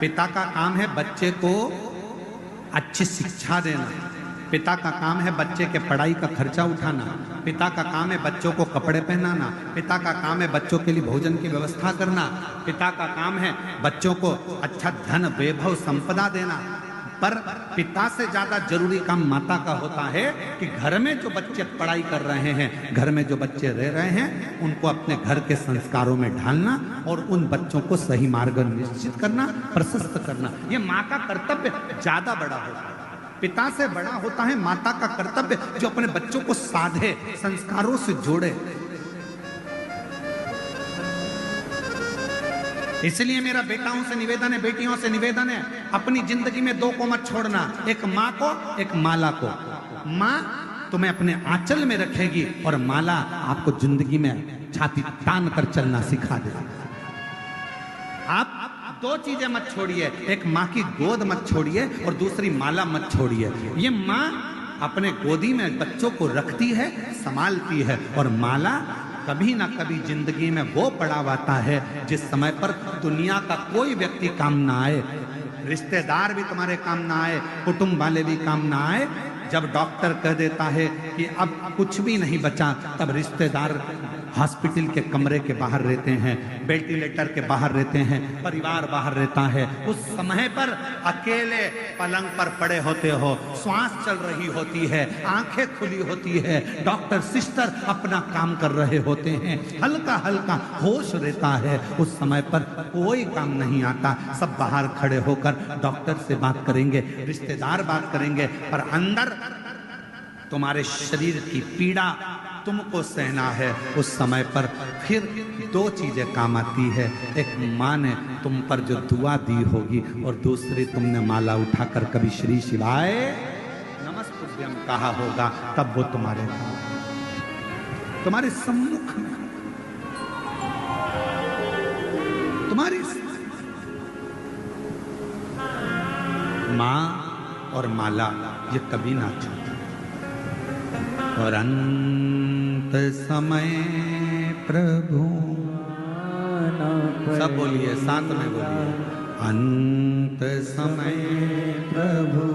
पिता का काम है बच्चे को अच्छी शिक्षा देना, पिता का काम है बच्चे के पढ़ाई का खर्चा उठाना, पिता का काम है बच्चों को कपड़े पहनाना, पिता का काम है बच्चों के लिए भोजन की व्यवस्था करना, पिता का काम है बच्चों को अच्छा धन वैभव संपदा देना। पर पिता से ज्यादा जरूरी काम माता का होता है कि घर में जो बच्चे पढ़ाई कर रहे हैं, घर में जो बच्चे रह रहे हैं, उनको अपने घर के संस्कारों में ढालना और उन बच्चों को सही मार्ग निश्चित करना, प्रशस्त करना। ये माँ का कर्तव्य ज्यादा बड़ा होता है, पिता से बड़ा होता है माता का कर्तव्य, जो अपने बच्चों को साधे, संस्कारों से जोड़े। इसलिए मेरा बेटाओं से निवेदन है, बेटियों से निवेदन है, अपनी जिंदगी में दो को मत छोड़ना, एक माँ को, एक माला को। माँ तुम्हें अपने आंचल में रखेगी और माला आपको जिंदगी में छाती तान कर चलना सिखा देगी। आप दो चीजें मत छोड़िए, एक माँ की गोद मत छोड़िए और दूसरी माला मत छोड़िए। ये माँ अपने गोदी में बच्चों को रखती है, संभालती है, और माला कभी ना कभी जिंदगी में वो पड़ाव आता है जिस समय पर दुनिया का कोई व्यक्ति काम ना आए, रिश्तेदार भी तुम्हारे काम ना आए, कुटुंब वाले भी काम ना आए। जब डॉक्टर कह देता है कि अब कुछ भी नहीं बचा, तब रिश्तेदार हॉस्पिटल के कमरे के बाहर रहते हैं, वेंटिलेटर के बाहर रहते हैं, परिवार बाहर रहता है। उस समय पर अकेले पलंग पर पड़े होते हो, श्वास चल रही होती है, आंखें खुली होती है, डॉक्टर सिस्टर अपना काम कर रहे होते हैं, हल्का हल्का होश रहता है। उस समय पर कोई काम नहीं आता, सब बाहर खड़े होकर डॉक्टर से बात करेंगे, रिश्तेदार बात करेंगे, पर अंदर तुम्हारे शरीर की पीड़ा तुमको सहना है। उस समय पर फिर दो चीजें काम आती है, एक माँ ने तुम पर जो दुआ दी होगी और दूसरी तुमने माला उठाकर कभी श्री शिवाय नमस्तुभ्यम कहा होगा, तब वो तुम्हारे सम्मुख में, तुम्हारी माँ और माला ये कभी ना छूटे। और अंत समय प्रभु, सब बोलिए, साथ में बोलिए, अंत समय प्रभु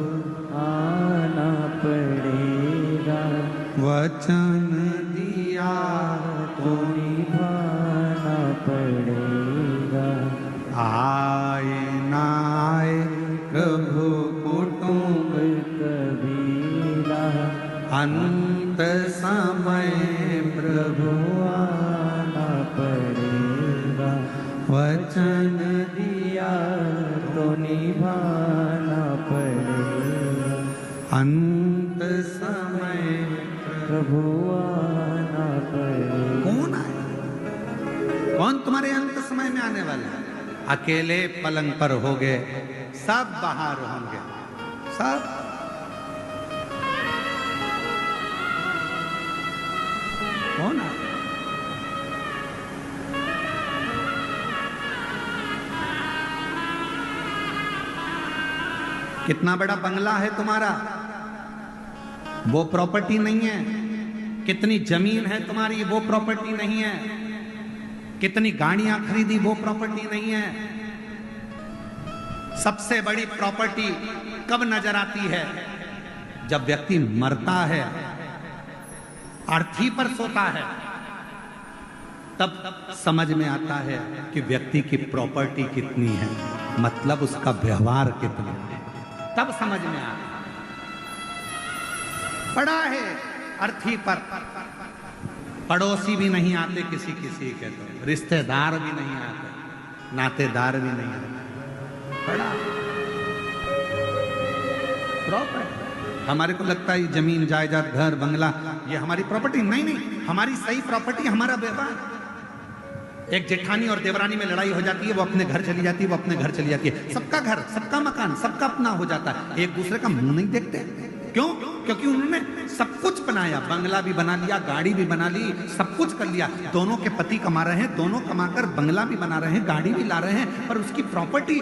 आना पड़ेगा, वचन दिया तो निभाना पड़ेगा, आए ना आए प्रभु कुटुंब कबीरा, अंत समय प्रभु आना पड़ेगा, वचन दिया तो निभाना पड़ेगा, अंत समय प्रभु आना पड़ेगा। कौन आए? कौन तुम्हारे अंत समय में आने वाला है? अकेले पलंग पर होगे, सब बाहर होंगे, सब। कौन आए? कितना बड़ा बंगला है तुम्हारा, वो प्रॉपर्टी नहीं है। कितनी जमीन है तुम्हारी, वो प्रॉपर्टी नहीं है। कितनी गाड़ियां खरीदी, वो प्रॉपर्टी नहीं है। सबसे बड़ी प्रॉपर्टी कब नजर आती है? जब व्यक्ति मरता है, अर्थी पर सोता है, तब समझ में आता है कि व्यक्ति की प्रॉपर्टी कितनी है, मतलब उसका व्यवहार कितना है, तब समझ में आता है। पड़ा है अर्थी पर, पड़ोसी भी नहीं आते किसी किसी के, तो रिश्तेदार भी नहीं आते, नातेदार भी नहीं आते, पड़ा प्रॉपर्टी। हमारे को लगता है जमीन जायदाद घर बंगला ये हमारी प्रॉपर्टी, नहीं नहीं, हमारी सही प्रॉपर्टी हमारा व्यवहार। एक जेठानी और देवरानी में लड़ाई हो जाती है, वो अपने घर चली जाती है, वो अपने घर चली जाती है, सबका घर, सबका मकान, सबका अपना हो जाता है, एक दूसरे का मुंह नहीं देखते। क्यों? क्योंकि उन्होंने सब कुछ बनाया, बंगला भी बना लिया, गाड़ी भी बना ली, सब कुछ कर लिया। दोनों के पति कमा रहे हैं, दोनों कमाकर बंगला भी बना रहे हैं, गाड़ी भी ला रहे हैं, पर उसकी प्रॉपर्टी